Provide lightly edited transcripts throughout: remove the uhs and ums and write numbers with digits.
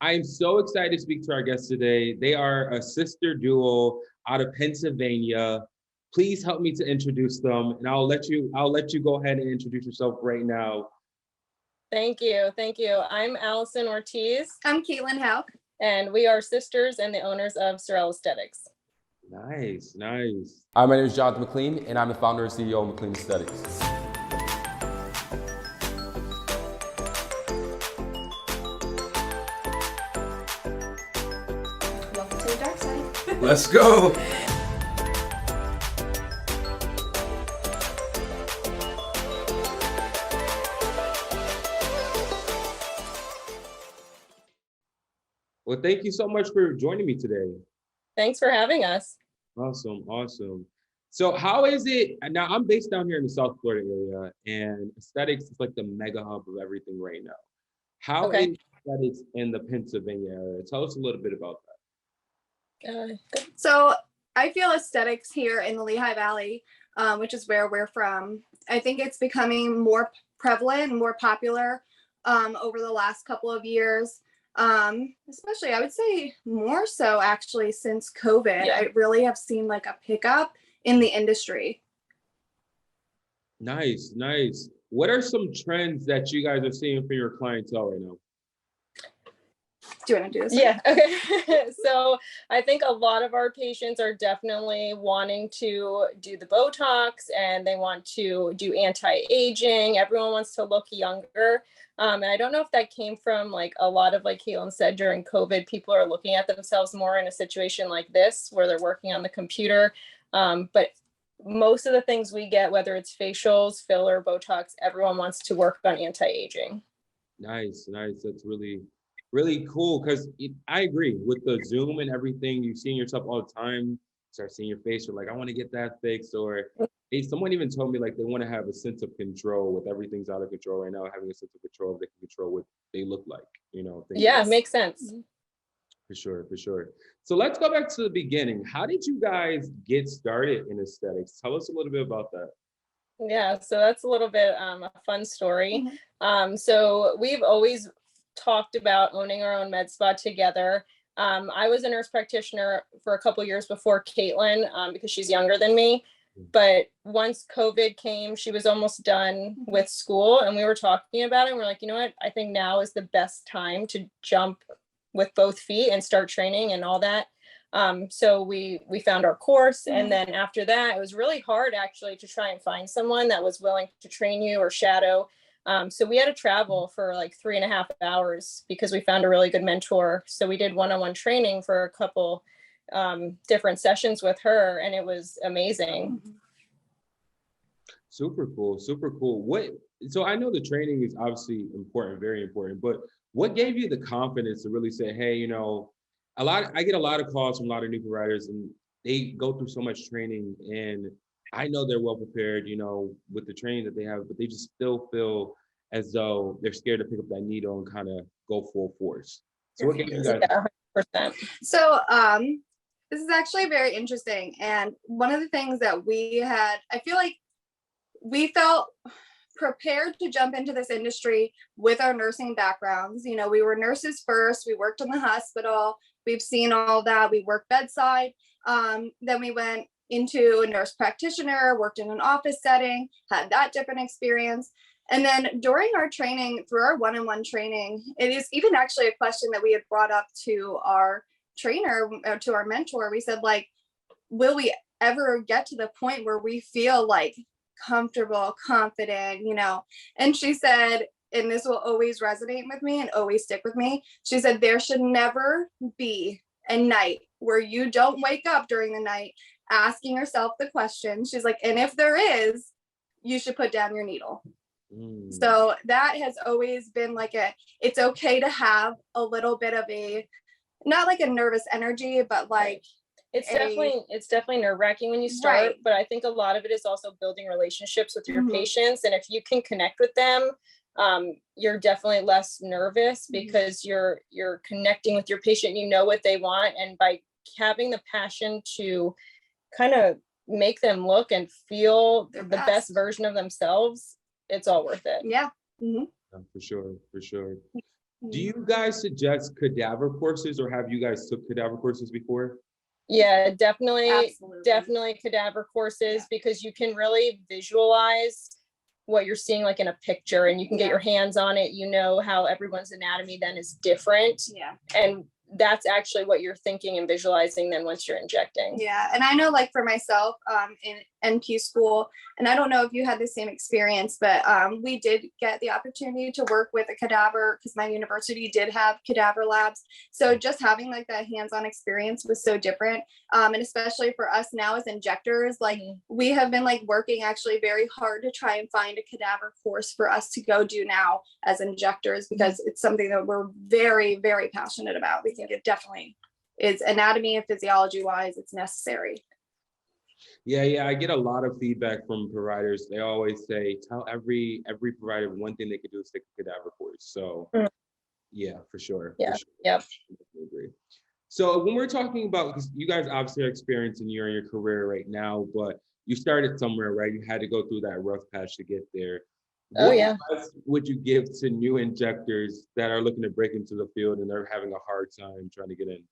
I am so excited to speak to our guests today. They are a sister duo out of Pennsylvania. Please help me to introduce them, and I'll let you go ahead and introduce yourself right now. Thank you. Thank you. I'm Allison Ortiz. I'm Houck. And we are sisters and the owners of Sorelle Aesthetics. Nice, nice. Hi, my name is Jonathan McLean, and I'm the founder and CEO of McLean Aesthetics. Welcome to the dark side. Let's go. Well, thank you so much for joining me today. Thanks for having us. Awesome, awesome. So how is it, now I'm based down here in the South Florida area, and aesthetics is like the mega hub of everything right now. How is aesthetics in the Pennsylvania area? Tell us a little bit about that. So I feel aesthetics here in the Leigh Valley, which is where we're from. I think it's becoming more prevalent and more popular over the last couple of years. Especially I would say more so actually since COVID. I really have seen like a pickup in the industry. Nice, nice. What are some trends that you guys are seeing for your clientele right now? Do you want to do this? Yeah. Okay. So I think a lot of our patients are definitely wanting to do the Botox, and they want to do anti-aging. Everyone wants to look younger. And I don't know if that came from like a lot of, like Caitlin said, during COVID, people are looking at themselves more in a situation like this where they're working on the computer. But most of the things we get, whether it's facials, filler, Botox, everyone wants to work on anti-aging. Nice, nice. That's really, really cool, because I agree with the Zoom and everything. You're seeing yourself all the time. Start seeing your face. You're like, I want to get that fixed. Or someone even told me like they want to have a sense of control with everything's out of control right now. Having a sense of control, they can control what they look like. You know. Yeah, makes sense. For sure, for sure. So let's go back to the beginning. How did you guys get started in aesthetics? Tell us a little bit about that. Yeah, so that's a little bit a fun story. So we've always talked about owning our own med spa together. I was a nurse practitioner for a couple years before Caitlin because she's younger than me. But once COVID came, she was almost done with school, and we were talking about it. And we're like, you know what? I think now is the best time to jump with both feet and start training and all that. So we found our course, and then after that, it was really hard actually to try and find someone that was willing to train you or shadow. So we had to travel for like 3.5 hours because we found a really good mentor. So we did one-on-one training for a couple different sessions with her, and it was amazing. Super cool, super cool. So I know the training is obviously important, very important, but what gave you the confidence to really say, hey, you know, I get a lot of calls from a lot of new providers, and they go through so much training, and I know they're well prepared, you know, with the training that they have, but they just still feel as though they're scared to pick up that needle and kind of go full force. So what gave you guys? Yeah, 100%. So this is actually very interesting. And one of the things that we had, I feel like we felt prepared to jump into this industry with our nursing backgrounds. You know, we were nurses first. We worked in the hospital. We've seen all that. We worked bedside. Then we went into a nurse practitioner, worked in an office setting, had that different experience. And then during our training, through our one-on-one training, it is even actually a question that we had brought up to our trainer, or to our mentor. We said, like, will we ever get to the point where we feel like comfortable, confident, you know? And she said, and this will always resonate with me and always stick with me. She said, there should never be a night where you don't wake up during the night asking yourself the question. She's like, and if there is, you should put down your needle. So that has always been like it's okay to have a little bit of not like a nervous energy, but like it's definitely nerve-wracking when you start, right. But I think a lot of it is also building relationships with your patients. And if you can connect with them, you're definitely less nervous because you're connecting with your patient, you know what they want. And by having the passion to kind of make them look and feel the best version of themselves, it's all worth it. Yeah. For sure. Do you guys suggest cadaver courses, or have you guys took cadaver courses before? Yeah, definitely, Absolutely. definitely cadaver courses, Yeah. because you can really visualize what you're seeing like in a picture, and you can get Yeah. your hands on it. You know how everyone's anatomy then is different. Yeah. And that's actually what you're thinking and visualizing then once you're injecting. Yeah. And I know, like, for myself, in NP school, and I don't know if you had the same experience, but we did get the opportunity to work with a cadaver, because my university did have cadaver labs. So just having like that hands-on experience was so different. And especially for us now as injectors, like we have been like working actually very hard to try and find a cadaver course for us to go do now as injectors, because it's something that we're very, very passionate about. We think it definitely is, anatomy and physiology wise, it's necessary. Yeah, I get a lot of feedback from providers. They always say, tell every provider one thing they could do is take a cadaver course. So yeah, for sure. Yeah. For sure. Yep. I agree. So when we're talking about, because you guys obviously are experiencing in your career right now, but you started somewhere, right? You had to go through that rough patch to get there. Oh, What yeah. advice would you give to new injectors that are looking to break into the field and they're having a hard time trying to get in?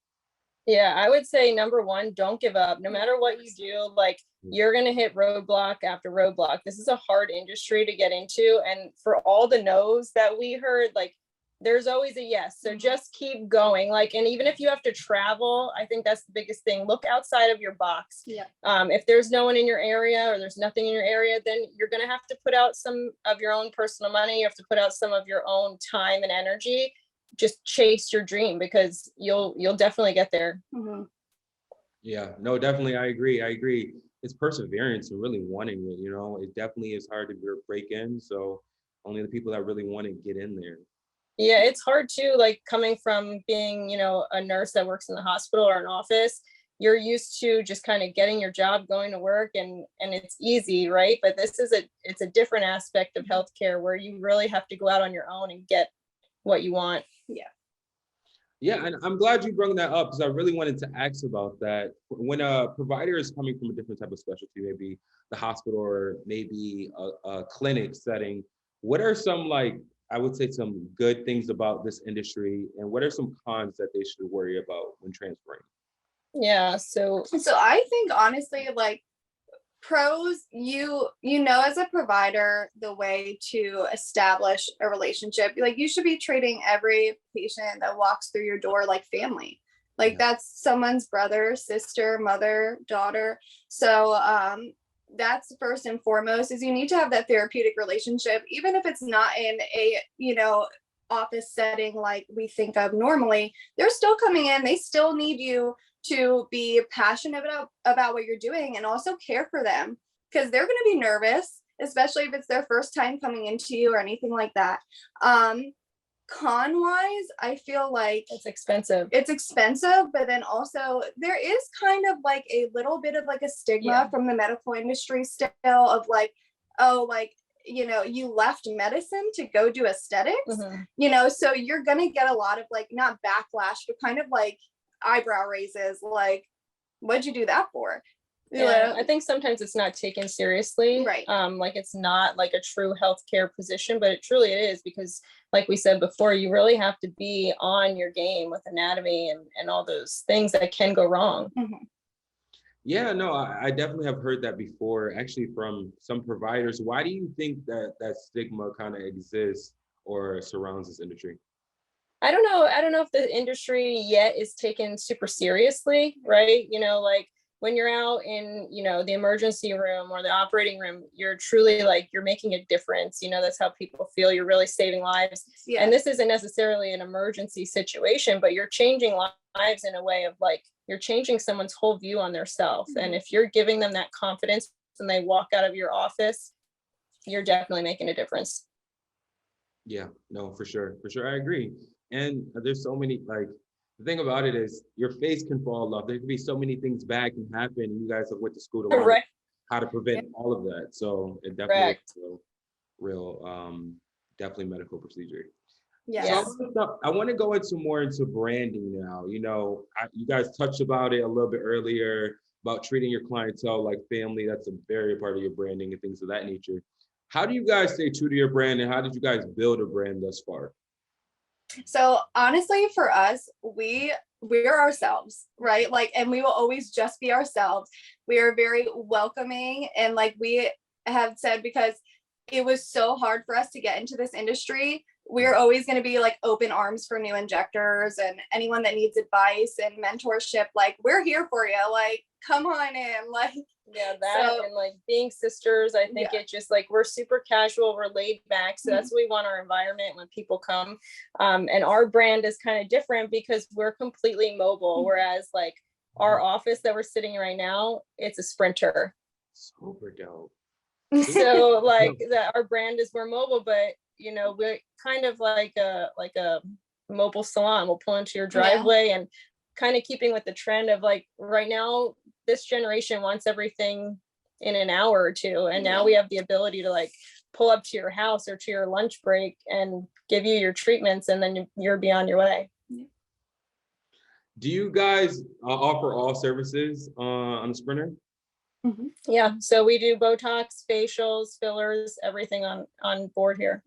Yeah, I would say number one, don't give up. No matter what you do, like you're going to hit roadblock after roadblock. This is a hard industry to get into. And for all the no's that we heard, like there's always a yes. So just keep going. Like, and even if you have to travel, I think that's the biggest thing. Look outside of your box. Yeah. If there's no one in your area or there's nothing in your area, then you're going to have to put out some of your own personal money. You have to put out some of your own time and energy. Just chase your dream, because you'll definitely get there. Yeah, no, definitely. I agree. It's perseverance and really wanting it, you know. It definitely is hard to break in. So only the people that really want to get in there. Yeah, it's hard too, like coming from being, you know, a nurse that works in the hospital or an office. You're used to just kind of getting your job, going to work, and it's easy, right? But this is it's a different aspect of healthcare where you really have to go out on your own and get what you want. Yeah, and I'm glad you brought that up, because I really wanted to ask about that. When a provider is coming from a different type of specialty, maybe the hospital or maybe a clinic setting, what are some, like, I would say some good things about this industry, and what are some cons that they should worry about when transferring? Yeah, so I think honestly, like, pros, you know, as a provider, the way to establish a relationship, like you should be treating every patient that walks through your door like family. Like that's someone's brother, sister, mother, daughter. So that's first and foremost, is you need to have that therapeutic relationship, even if it's not in a, you know, office setting like we think of normally. They're still coming in, they still need you to be passionate about what you're doing, and also care for them, because they're going to be nervous, especially if it's their first time coming into you or anything like that. Con wise, I feel like it's expensive, but then also there is kind of like a little bit of like a stigma from the medical industry still, of like, oh, like, you know, you left medicine to go do aesthetics, you know, so you're going to get a lot of like, not backlash, but kind of like eyebrow raises, like, what'd you do that for? Yeah, I think sometimes it's not taken seriously, right? Like it's not like a true healthcare position, but it truly is, because like we said before, you really have to be on your game with anatomy and all those things that can go wrong. Yeah, no, I definitely have heard that before, actually, from some providers. Why do you think that stigma kind of exists or surrounds this industry? I don't know if the industry yet is taken super seriously, right? You know, like when you're out in, you know, the emergency room or the operating room, you're truly like, you're making a difference. You know, that's how people feel. You're really saving lives. Yeah. And this isn't necessarily an emergency situation, but you're changing lives in a way of like, you're changing someone's whole view on their self. And if you're giving them that confidence and they walk out of your office, you're definitely making a difference. Yeah, no, for sure. I agree. And there's so many, like, the thing about it is your face can fall off. There can be so many things bad can happen. You guys have went to school to learn how to prevent all of that. So it definitely is a real, definitely medical procedure. Yeah. So I want to go more into branding now. You know, you guys touched about it a little bit earlier about treating your clientele like family. That's a very part of your branding and things of that nature. How do you guys stay true to your brand, and how did you guys build a brand thus far? So honestly, for us, we're ourselves, right? Like, and we will always just be ourselves. We are very welcoming, and like we have said, because it was so hard for us to get into this industry, we're always going to be like open arms for new injectors and anyone that needs advice and mentorship. Like, we're here for you. Like, come on in. Like, Yeah, that so, and like being sisters, I think yeah. it just like we're super casual, we're laid back. So that's what we want our environment when people come. And our brand is kind of different because we're completely mobile, whereas like our office that we're sitting in right now, it's a sprinter. Super dope. So like that our brand is we're mobile, but you know, we're kind of like a mobile salon. We'll pull into your driveway and kind of keeping with the trend of like right now, this generation wants everything in an hour or two. And now we have the ability to like pull up to your house or to your lunch break and give you your treatments, and then you're be on your way. Do you guys offer all services on the Sprinter? Yeah, so we do Botox, facials, fillers, everything on board here.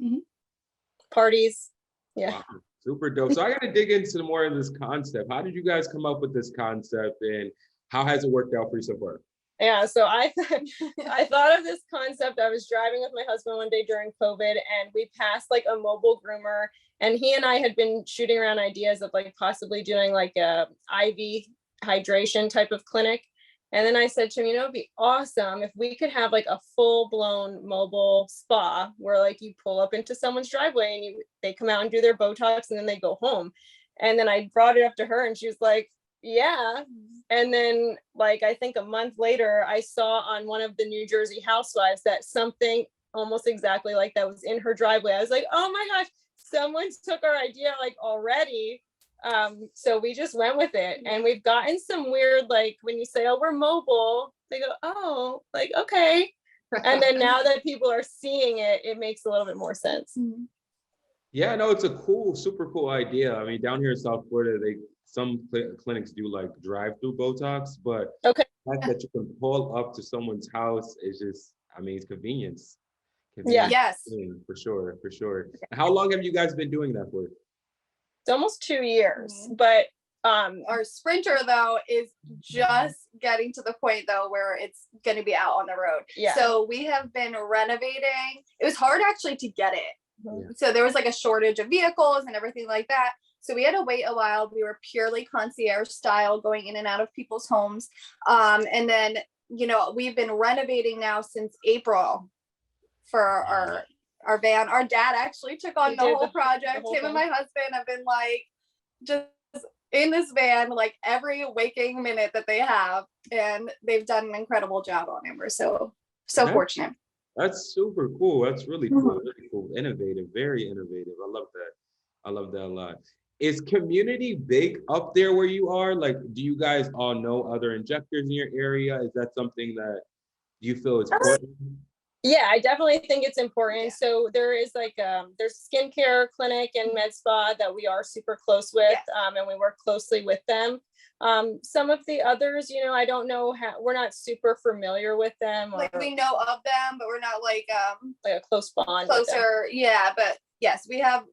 Parties. Yeah. Wow, super dope. So I got to dig into more of this concept. How did you guys come up with this concept, and how has it worked out for you so far? Yeah, so I thought of this concept. I was driving with my husband one day during COVID, and we passed like a mobile groomer, and he and I had been shooting around ideas of like possibly doing like a IV hydration type of clinic. And then I said to him, you know, it'd be awesome if we could have like a full-blown mobile spa where like you pull up into someone's driveway and they come out and do their Botox and then they go home. And then I brought it up to her and she was like, yeah. And then like, I think a month later, I saw on one of the New Jersey housewives that something almost exactly like that was in her driveway. I was like, oh my gosh, someone took our idea like already. So we just went with it, and we've gotten some weird, like when you say, oh, we're mobile, they go, oh, like, okay. And then now that people are seeing it, it makes a little bit more sense. Yeah, no, it's a cool, super cool idea. I mean, down here in South Florida, some clinics do like drive-through Botox, but Okay. the fact that you can pull up to someone's house is just, I mean, it's convenience. Yeah. Yes. For sure, for sure. How long have you guys been doing that for? It's almost 2 years, but our Sprinter though is just getting to the point though where it's going to be out on the road. Yeah. So we have been renovating. It was hard actually to get it. Yeah. So there was like a shortage of vehicles and everything like that. So we had to wait a while. We were purely concierge style, going in and out of people's homes. And then, you know, we've been renovating now since April for our van. Our dad actually took on the whole project. Him and my husband have been like just in this van like every waking minute that they have, and they've done an incredible job on it. We're so fortunate. That's super cool. That's really cool. Really cool. Innovative, very innovative. I love that. I love that a lot. Is community big up there where you are? Like, do you guys all know other injectors in your area? Is that something that you feel is important? Yeah, I definitely think it's important. So there is like there's a skincare clinic and med spa that we are super close with, and we work closely with them. Some of the others, you know, I don't know how, we're not super familiar with them. Like we know of them, but we're not like a close bond. Closer, yeah. But yes, we have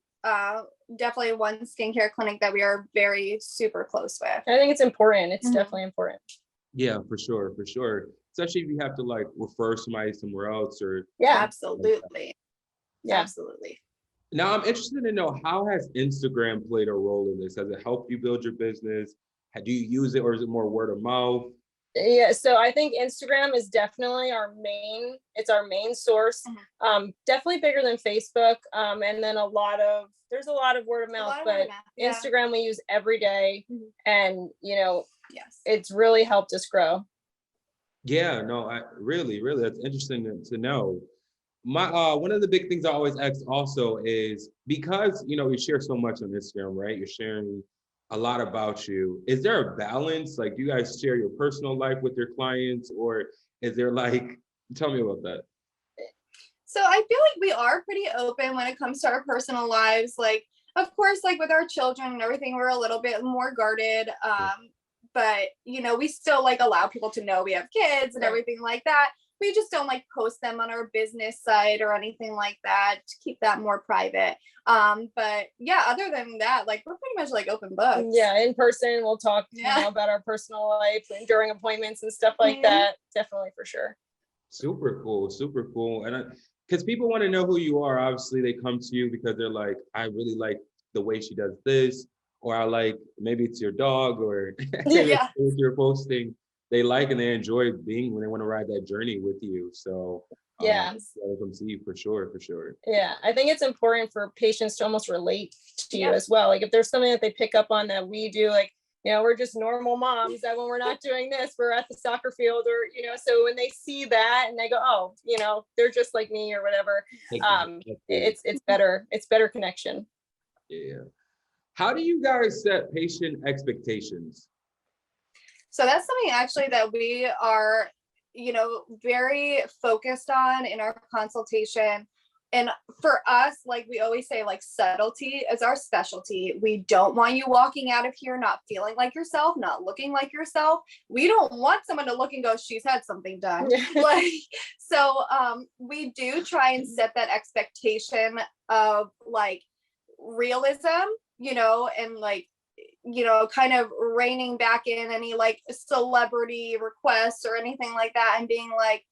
definitely one skincare clinic that we are very super close with. I think it's important. It's definitely important. Yeah, for sure, for sure. Especially if you have to like refer somebody somewhere else or. Yeah, absolutely. Yeah, absolutely. Now I'm interested to know, how has Instagram played a role in this? Has it helped you build your business? Do you use it, or is it more word of mouth? Yeah, so I think Instagram is definitely it's our main source. Definitely bigger than Facebook. And then there's a lot of word of mouth, but Instagram we use every day. And you know, it's really helped us grow. Yeah, no, I really, that's interesting to know. My one of the big things I always ask also is, because you know we share so much on Instagram, right? You're sharing a lot about you. Is there a balance? Like, do you guys share your personal life with your clients, or is there like, tell me about that. So I feel like we are pretty open when it comes to our personal lives. Like, of course, like with our children and everything, we're a little bit more guarded. But you know, we still like allow people to know we have kids and everything like that. we just don't like post them on our business site or anything like that, to keep that more private. But yeah, other than that, like we're pretty much like open books. Yeah, in person, we'll talk about our personal life and during appointments and stuff like that. Definitely, for sure. Super cool, super cool. And because people want to know who you are, obviously they come to you because they're like, I really like the way she does this, or I like, maybe it's your dog, or what you're posting. They like and they enjoy being when they want to ride that journey with you. So yeah, they come see you for sure, for sure. Yeah, I think it's important for patients to almost relate to you as well. Like if there's something that they pick up on that we do, like, you know, we're just normal moms that when we're not doing this, we're at the soccer field, or, you know, so when they see that and they go, oh, you know, they're just like me or whatever. It's better connection. Yeah. How do you guys set patient expectations? So that's something actually that we are, you know, very focused on in our consultation. And for us, like we always say, like subtlety is our specialty. We don't want you walking out of here not feeling like yourself, not looking like yourself. We don't want someone to look and go, she's had something done. Like, so we do try and set that expectation of like realism, you know, and like, you know, kind of reining back in any like celebrity requests or anything like that, and being like,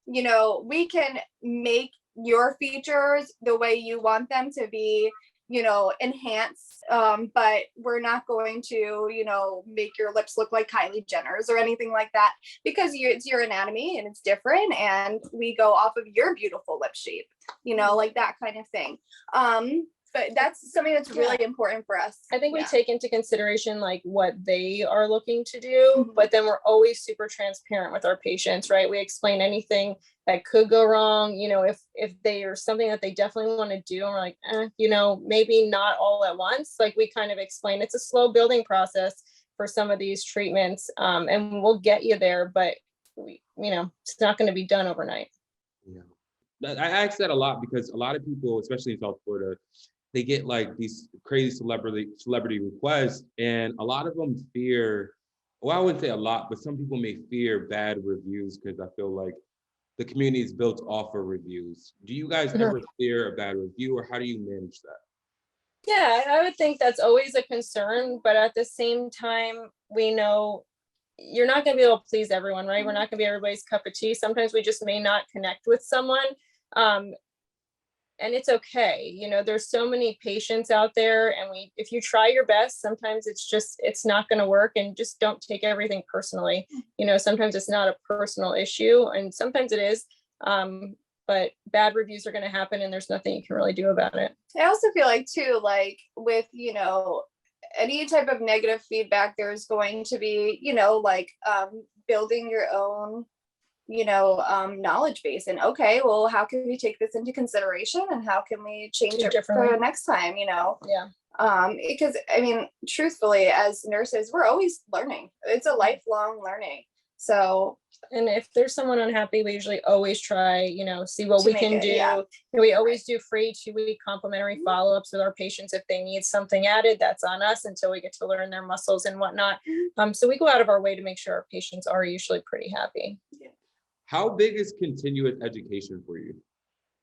you know, we can make your features the way you want them to be, you know, enhanced, but we're not going to, you know, make your lips look like Kylie Jenner's or anything like that, because it's your anatomy and it's different, and we go off of your beautiful lip shape, you know, like that kind of thing. But that's something that's really important for us. I think we take into consideration like what they are looking to do, but then we're always super transparent with our patients, right? We explain anything that could go wrong. You know, if they are something that they definitely want to do, and we're like, you know, maybe not all at once. Like we kind of explain it's a slow building process for some of these treatments, and we'll get you there, but we, you know, it's not going to be done overnight. Yeah, I ask that a lot because a lot of people, especially in South Florida, they get like these crazy celebrity requests, and a lot of them fear, well, I wouldn't say a lot, but some people may fear bad reviews because I feel like the community is built off of reviews. Do you guys ever fear a bad review, or how do you manage that? Yeah, I would think that's always a concern, but at the same time, we know you're not going to be able to please everyone, right? We're not going to be everybody's cup of tea. Sometimes we just may not connect with someone. And it's okay. You know, there's so many patients out there, and if you try your best, sometimes it's not going to work, and just don't take everything personally. You know, sometimes it's not a personal issue, and sometimes it is. But bad reviews are going to happen, and there's nothing you can really do about it. I also feel like too, like with, you know, any type of negative feedback, there's going to be, you know, like building your own, you know, knowledge base, and okay, well, how can we take this into consideration, and how can we change it for next time, you know? Because I mean, truthfully, as nurses, we're always learning. It's a lifelong learning. So, and if there's someone unhappy, we usually always try, you know, see what we can do. And we always do free 2-week complimentary follow-ups with our patients. If they need something added, that's on us until we get to learn their muscles and whatnot. So we go out of our way to make sure our patients are usually pretty happy. How big is continuous education for you?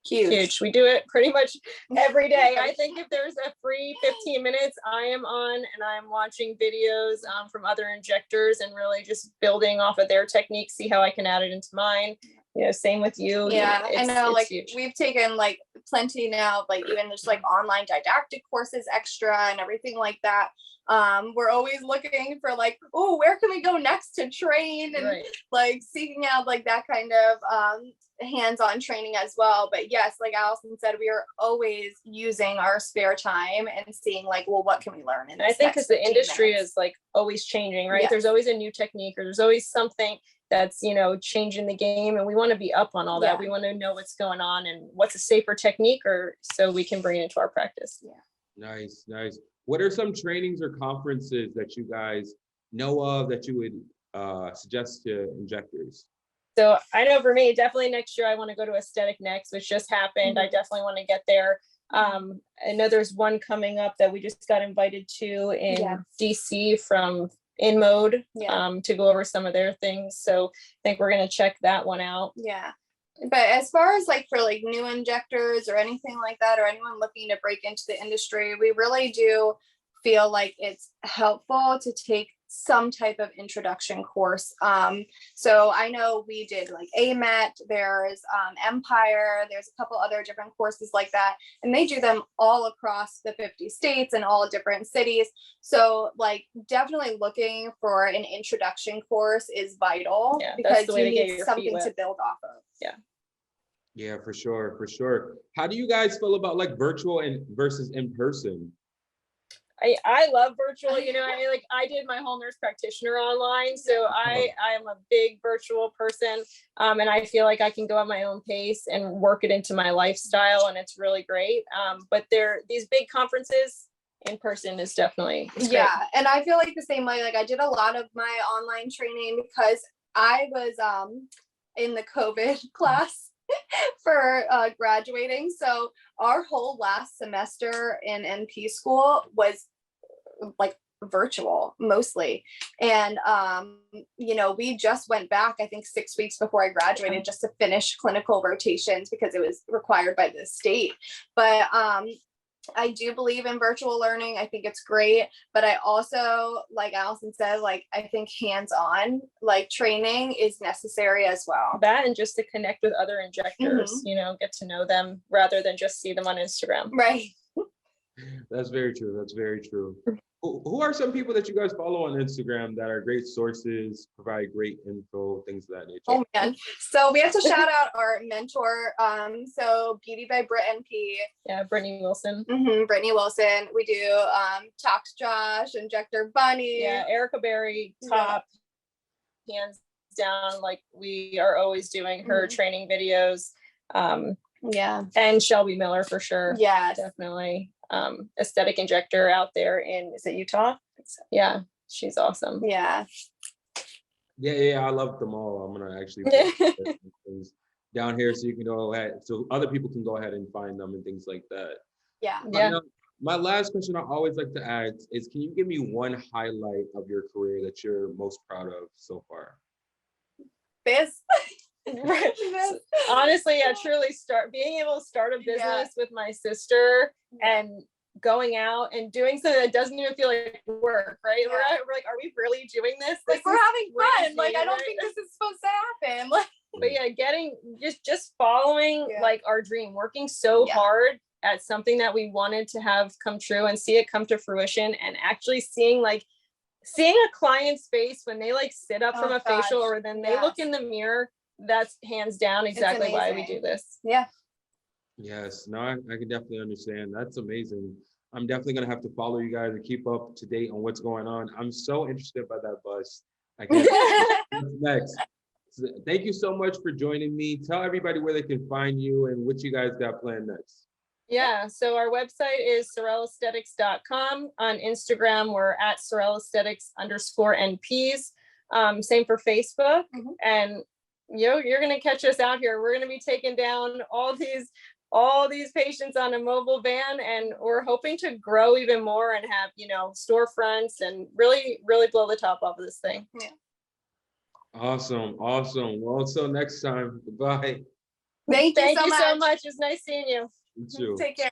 Huge. We do it pretty much every day. I think if there's a free 15 minutes, I am on and I'm watching videos from other injectors and really just building off of their technique, see how I can add it into mine. You know, same with you. Yeah, I know, like huge. We've taken like plenty now, like even just like online didactic courses extra and everything like that. We're always looking for like, oh, where can we go next to train, and like seeking out like that kind of hands-on training as well. But yes, like Allison said, we are always using our spare time and seeing like, well, what can we learn in this? I think because the industry is like always changing, right? There's always a new technique, or there's always something that's, you know, changing the game, and we want to be up on all that. We want to know what's going on and what's a safer technique, or so we can bring it into our practice. Nice. What are some trainings or conferences that you guys know of that you would suggest to injectors? So I know for me, definitely next year, I want to go to Aesthetic Next, which just happened. I definitely want to get there. I know there's one coming up that we just got invited to in DC from in mode Yeah. to go over some of their things. So I think we're going to check that one out. Yeah. But as far as like for like new injectors or anything like that, or anyone looking to break into the industry, we really do feel like it's helpful to take some type of introduction course. So I know we did like AMET, there's Empire, there's a couple other different courses like that, and they do them all across the 50 states and all different cities. So like definitely looking for an introduction course is vital, because you need something to build off of. Yeah, for sure, for sure. How do you guys feel about like virtual and versus in person? I love virtual, you know, I did my whole nurse practitioner online. So I am a big virtual person. And I feel like I can go at my own pace and work it into my lifestyle, and it's really great. But these big conferences in person is definitely great. And I feel like the same way. Like I did a lot of my online training because I was in the COVID class for graduating. So our whole last semester in NP school was like virtual mostly. And, you know, we just went back, I think 6 weeks before I graduated, just to finish clinical rotations because it was required by the state. But I do believe in virtual learning. I think it's great, but I also, like Allison said, like I think hands-on like training is necessary as well. That, and just to connect with other injectors, you know, get to know them rather than just see them on Instagram. Right. That's very true. That's very true. Who are some people that you guys follow on Instagram that are great sources, provide great info, things of that nature? Oh man. So we have to shout out our mentor. So Beauty by Brit NP. Yeah, Brittany Wilson. Brittany Wilson. We do Talk to Josh, Injector Bunny. Yeah, Erica Berry, top, hands down. Like we are always doing her training videos. And Shelby Miller for sure. Yes, definitely. Aesthetic injector out there in, is it Utah? Yeah, she's awesome. Yeah, I love them all. I'm gonna actually put things down here so you can go ahead, so other people can go ahead and find them and things like that. My last question I always like to ask is, can you give me one highlight of your career that you're most proud of so far? This. Honestly, truly being able to start a business with my sister and going out and doing something that doesn't even feel like work, right? We're like, are we really doing this? Like we're having fun. Like I don't think this is supposed to happen. Like, but yeah, getting just following like our dream, working so hard at something that we wanted to have come true and see it come to fruition, and actually seeing a client's face when they like sit up from a facial, or then they look in the mirror. That's hands down exactly why we do this. Yes, no, I can definitely understand. That's amazing. I'm definitely gonna have to follow you guys and keep up to date on what's going on. I'm so interested by that bus. I can't. What's next? So, thank you so much for joining me. Tell everybody where they can find you and what you guys got planned next. Yeah, so our website is sorelleaesthetics.com. On Instagram, we're at Sorelle Aesthetics _NPs. Same for Facebook. And you're going to catch us out here. We're going to be taking down all these patients on a mobile van, and we're hoping to grow even more and have, storefronts and really, really blow the top off of this thing. Awesome. Well, until next time, goodbye. Thank you so much. It's nice seeing you. You too. Take care.